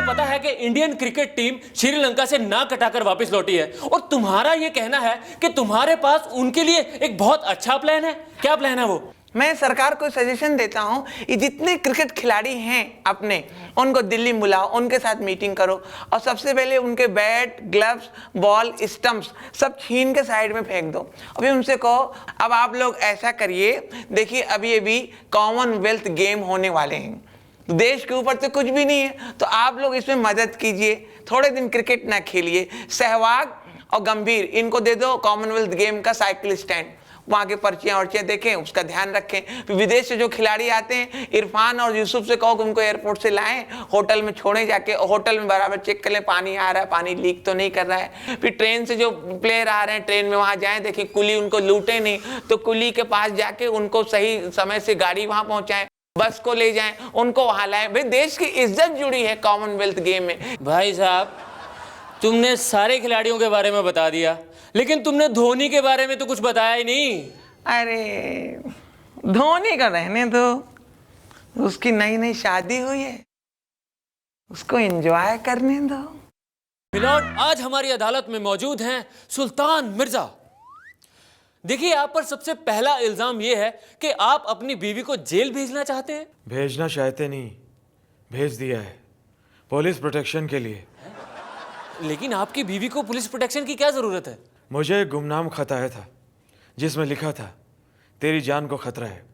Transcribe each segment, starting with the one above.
पता है कि इंडियन क्रिकेट टीम श्रीलंका से ना कटाकर वापस लौटी है और तुम्हारा ये कहना है कि तुम्हारे पास उनके लिए एक बहुत अच्छा प्लान है। क्या प्लान है वो? मैं सरकार को सजेशन देता हूँ, ये जितने क्रिकेट खिलाड़ी हैं अपने, उनको दिल्ली बुलाओ, उनके साथ मीटिंग करो और सबसे पहले उनके बैट, ग्लव्स, बॉल, स्टंप्स सब छीन के साइड में फेंक दो। अभी उनसे कहो अब आप लोग ऐसा करिए, देखिए अभी अभी कॉमनवेल्थ गेम होने वाले हैं, देश के ऊपर तो कुछ भी नहीं है, तो आप लोग इसमें मदद कीजिए, थोड़े दिन क्रिकेट ना खेलिए। सहवाग और गंभीर इनको दे दो कॉमनवेल्थ गेम का साइकिल स्टैंड, वहाँ के पर्चियाँ वर्चियाँ देखें, उसका ध्यान रखें। विदेश से जो खिलाड़ी आते हैं, इरफान और यूसुफ से कहो कि उनको एयरपोर्ट से लाएं, होटल में छोड़ें, जाके होटल में बराबर चेक कर लें पानी आ रहा है, पानी लीक तो नहीं कर रहा है। फिर ट्रेन से जो प्लेयर आ रहे हैं ट्रेन में वहाँ जाएं, देखिए कुली उनको लूटे नहीं, तो कुली के पास जाके उनको सही समय से गाड़ी वहाँ पहुँचाएं, बस को ले जाएं, उनको वहाँ लाएं। भाई देश की इज्जत जुड़ी है कॉमनवेल्थ गेम में। भाई साहब, तुमने सारे खिलाड़ियों के बारे में बता दिया, लेकिन तुमने धोनी के बारे में तो कुछ बताया ही नहीं। अरे धोनी का रहने दो, उसकी नई नई शादी हुई है, उसको एंजॉय करने दो। मिलॉर्ड, आज हमारी अदालत में मौजूद हैं सुल्तान मिर्जा। देखिए, आप पर सबसे पहला इल्जाम यह है कि आप अपनी बीवी को जेल भेजना चाहते हैं। भेजना चाहते नहीं, भेज दिया है, पुलिस प्रोटेक्शन के लिए। लेकिन आपकी बीवी को पुलिस प्रोटेक्शन की क्या जरूरत है? मुझे एक गुमनाम खत आया था जिसमें लिखा था तेरी जान को खतरा है।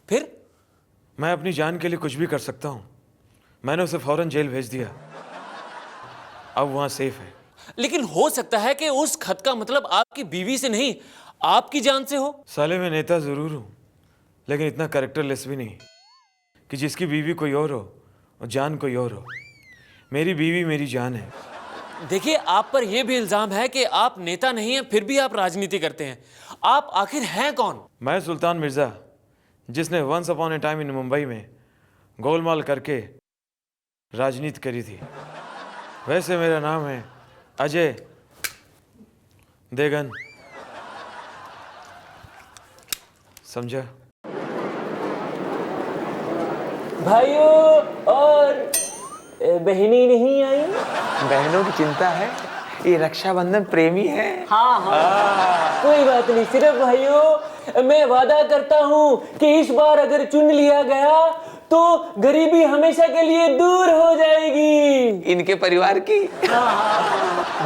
फिर? मैं अपनी जान के लिए कुछ भी कर सकता हूँ। मैंने उसे फौरन जेल भेज दिया, अब वहाँ सेफ है। लेकिन हो सकता है कि उस खत का मतलब आपकी बीवी से नहीं, आपकी जान से हो। साले में नेता जरूर हूँ, लेकिन इतना कैरेक्टरलेस भी नहीं कि जिसकी बीवी कोई और हो और जान कोई और हो। मेरी बीवी मेरी जान है। देखिए, आप पर यह भी इल्जाम है कि आप नेता नहीं हैं, फिर भी आप राजनीति करते हैं। आप आखिर हैं कौन? मैं सुल्तान मिर्जा, जिसने once upon a time in Mumbai में गोलमाल करके राजनीति करी थी। वैसे मेरा नाम है अजय देवगन, समझा? भाइयों और बहनी नहीं आई? बहनों की चिंता है, ये रक्षाबंधन प्रेमी है। हाँ हाँ, कोई बात नहीं। सिर्फ भाइयों, मैं वादा करता हूँ कि इस बार अगर चुन लिया गया तो गरीबी हमेशा के लिए दूर हो जाएगी। इनके परिवार की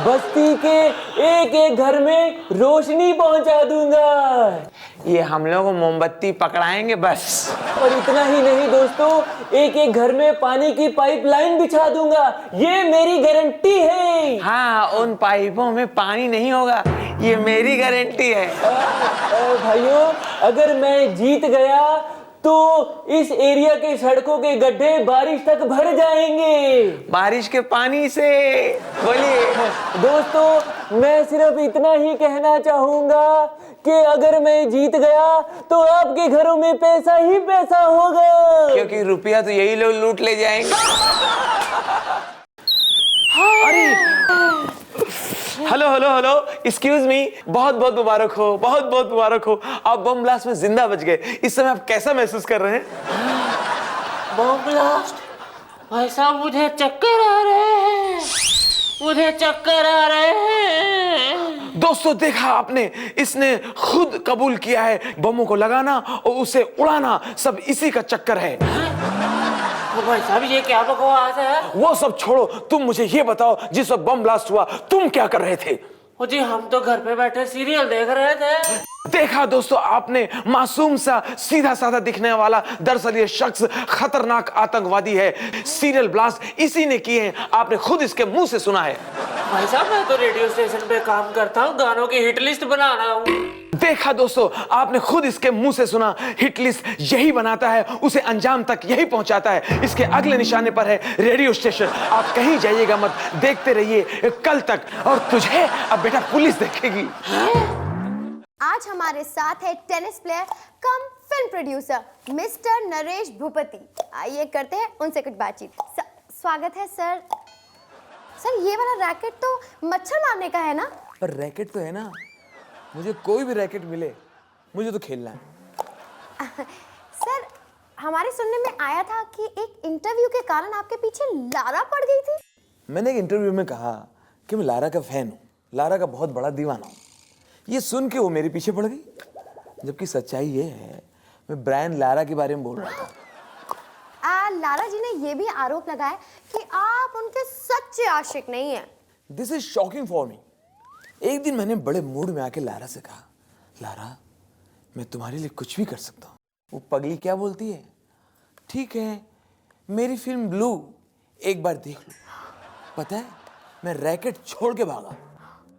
बस्ती के एक एक घर में रोशनी पहुंचा दूंगा। ये हम लोग मोमबत्ती पकड़ाएंगे बस। और इतना ही नहीं दोस्तों, एक एक घर में पानी की पाइपलाइन बिछा दूंगा, ये मेरी गारंटी है। हाँ, उन पाइपों में पानी नहीं होगा, ये मेरी गारंटी है। भाइयों, अगर मैं जीत गया तो इस एरिया के सड़कों के गड्ढे बारिश तक भर जाएंगे, बारिश के पानी से। बोलिए दोस्तों, मैं सिर्फ इतना ही कहना चाहूंगा कि अगर मैं जीत गया तो आपके घरों में पैसा ही पैसा होगा, क्योंकि रुपया तो यही लोग लूट ले जाएंगे। अरे hello hello hello, excuse me, बहुत बहुत मुबारक हो, बहुत बहुत मुबारक हो। आप बम ब्लास्ट में जिंदा बच गए। इस समय आप कैसा महसूस कर रहे हैं? Bomb blast? भाई साहब, मुझे चक्कर आ रहे हैं, मुझे चक्कर आ रहे हैं। दोस्तों, देखा आपने, इसने खुद कबूल किया है बमों को लगाना और उसे उड़ाना सब इसी का चक्कर है। भाई साहब, ये क्या बकवास है? वो सब छोड़ो, तुम मुझे ये बताओ, जिस वक्त बम ब्लास्ट हुआ तुम क्या कर रहे थे? जी, हम तो घर पे बैठे सीरियल देख रहे थे। देखा दोस्तों आपने, मासूम सा सीधा साधा दिखने वाला, दरअसल ये शख्स खतरनाक आतंकवादी है। सीरियल ब्लास्ट इसी ने किए हैं, आपने खुद इसके मुंह से सुना है। भाई साहब, मैं तो रेडियो स्टेशन पे काम करता हूँ, गानों की हिट लिस्ट बनाना हूँ। देखा दोस्तों, आपने खुद इसके मुंह से सुना, हिट लिस्ट यही बनाता है, उसे अंजाम तक यही पहुंचाता है। इसके अगले निशाने पर है रेडियो स्टेशन। आप कहीं जाइएगा मत, देखते रहिए कल तक, और तुझे अब बेटा पुलिस देखेगी। आज हमारे साथ है tennis player cum film producer mister Naresh Bhupathi. आइए करते हैं उनसे कुछ बातचीत। स्वागत है सर। सर, ये वाला रैकेट तो मच्छर मारने का है ना? पर रैकेट तो है ना, मुझे कोई भी रैकेट मिले, मुझे तो खेलना है। सर, हमारे सुनने में आया था कि एक इंटरव्यू के कारण आपके पीछे लारा पड़ गई थी। मैंने एक इंटरव्यू में कहा कि मैं लारा का फैन हूँ, लारा का बहुत बड़ा दीवाना हूँ। ये सुन के वो मेरे पीछे पड़ गई, जबकि सच्चाई ये है मैं ब्रायन लारा के बारे में बोल रहा था। लारा जी ने ये भी आरोप लगाया कि आप उनके सच्चे आशिक नहीं हैं। This is shocking for me. एक दिन मैंने बड़े मूड में आके लारा से कहा, लारा मैं तुम्हारे लिए कुछ भी कर सकता हूँ। वो पगली क्या बोलती है, ठीक है मेरी फिल्म ब्लू एक बार देख लो। पता है मैं रैकेट छोड़ के भागा।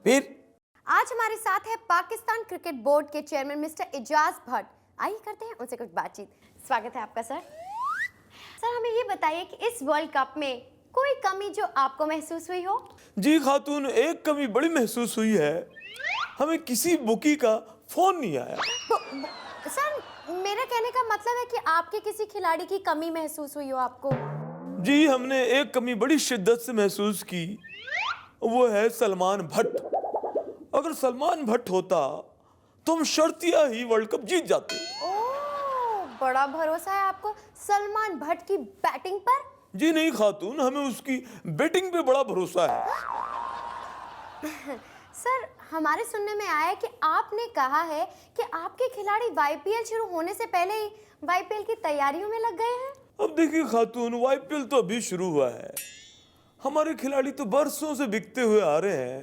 फिर आज हमारे साथ है पाकिस्तान क्रिकेट बोर्ड के चेयरमैन मिस्टर एजाज भट्ट। आइए करते हैं उनसे कुछ बातचीत। स्वागत है आपका सर। सर हमें ये बताइए कि इस वर्ल्ड कप में कोई कमी जो आपको महसूस हुई हो? जी खातून, एक कमी बड़ी महसूस हुई है, हमें किसी बुकी का फोन नहीं आया। सर मेरा कहने का मतलब है कि आपके किसी खिलाड़ी की कमी महसूस हुई हो आपको? जी हमने एक कमी बड़ी शिद्दत से महसूस की, वो है सलमान भट्ट। अगर सलमान भट्ट होता तो हम शर्तिया ही वर्ल्ड कप जीत जाते। ओह, बड़ा भरोसा है आपको सलमान भट्ट की बैटिंग पर? जी नहीं खातून, हमें उसकी बैटिंग पे बड़ा भरोसा है। सर हमारे सुनने में आया कि आपने कहा है कि आपके खिलाड़ी वाईपीएल शुरू होने से पहले ही वाईपीएल की तैयारियों में लग गए हैं। अब देखिए खातून, वाईपीएल तो अभी शुरू हुआ है, हमारे खिलाड़ी तो बरसों से बिकते हुए आ रहे हैं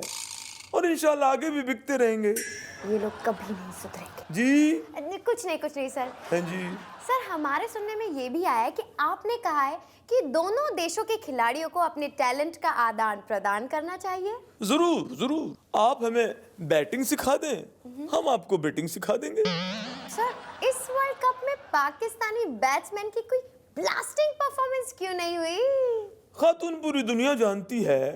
और इंशाल्लाह आगे भी बिकते रहेंगे। ये लोग कभी नहीं सुधरेंगे। जी कुछ नहीं सर। हाँ जी। सर हमारे सुनने में ये भी आया है कि आपने कहा है कि दोनों देशों के खिलाड़ियों को अपने टैलेंट का आदान प्रदान करना चाहिए। जरूर जरूर, आप हमें बैटिंग सिखा दें, हम आपको बैटिंग सिखा देंगे। सर इस वर्ल्ड कप में पाकिस्तानी बैट्समैन की कोई ब्लास्टिंग परफॉर्मेंस क्यों नहीं हुई? खातून पूरी दुनिया जानती है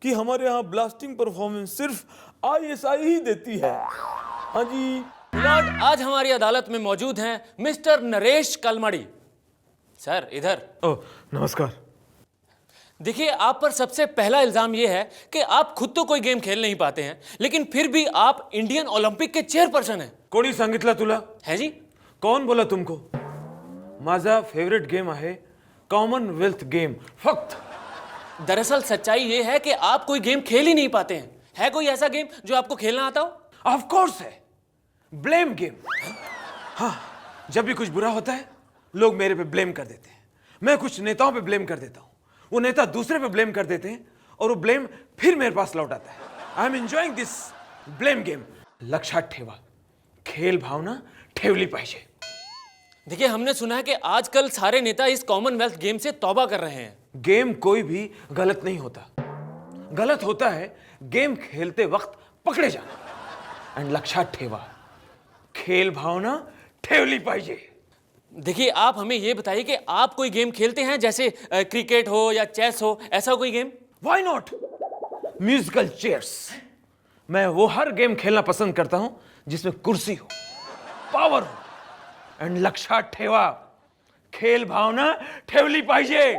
कि हमारे यहाँ ब्लास्टिंग परफॉर्मेंस सिर्फ आईएसआई ही देती है। हाँ जी। लॉर्ड, आज हमारी अदालत में मौजूद हैं मिस्टर नरेश कलमड़ी। सर इधर। ओह नमस्कार। देखिए, आप पर सबसे पहला इल्जाम यह है कि आप खुद तो कोई गेम खेल नहीं पाते हैं, लेकिन फिर भी आप इंडियन ओलंपिक के चेयरपर्सन हैं। कोणी सांगितलं तुला? है जी? कौन बोला तुमको? माझा फेवरेट गेम आहे कॉमनवेल्थ गेम फक्त। दरअसल सच्चाई ये है कि आप कोई गेम खेल ही नहीं पाते हैं। है कोई ऐसा गेम जो आपको खेलना आता हो? ऑफ कोर्स है, ब्लेम गेम। हाँ, जब भी कुछ बुरा होता है लोग मेरे पे ब्लेम कर देते हैं, मैं कुछ नेताओं पे ब्लेम कर देता हूँ, वो नेता दूसरे पे ब्लेम कर देते हैं और वो ब्लेम फिर मेरे पास लौट आता है। I am enjoying this blame game. लक्षात ठेवा, खेल भावना ठेवली पाहिजे। देखिए, हमने सुना है कि आजकल सारे नेता इस कॉमनवेल्थ गेम से तौबा कर रहे हैं। गेम कोई भी गलत नहीं होता, गलत होता है गेम खेलते वक्त पकड़े जाना। एंड लक्षात ठेवा, खेल भावना ठेवली पाहिजे। देखिए, आप हमें यह बताइए कि आप कोई गेम खेलते हैं, जैसे क्रिकेट हो या चेस हो, ऐसा कोई game? Why not, musical chairs. मैं वो हर गेम खेलना पसंद करता हूं जिसमें कुर्सी हो, पावर हो। एंड लक्षात ठेवा, खेल भावना ठेवली पाहिजे।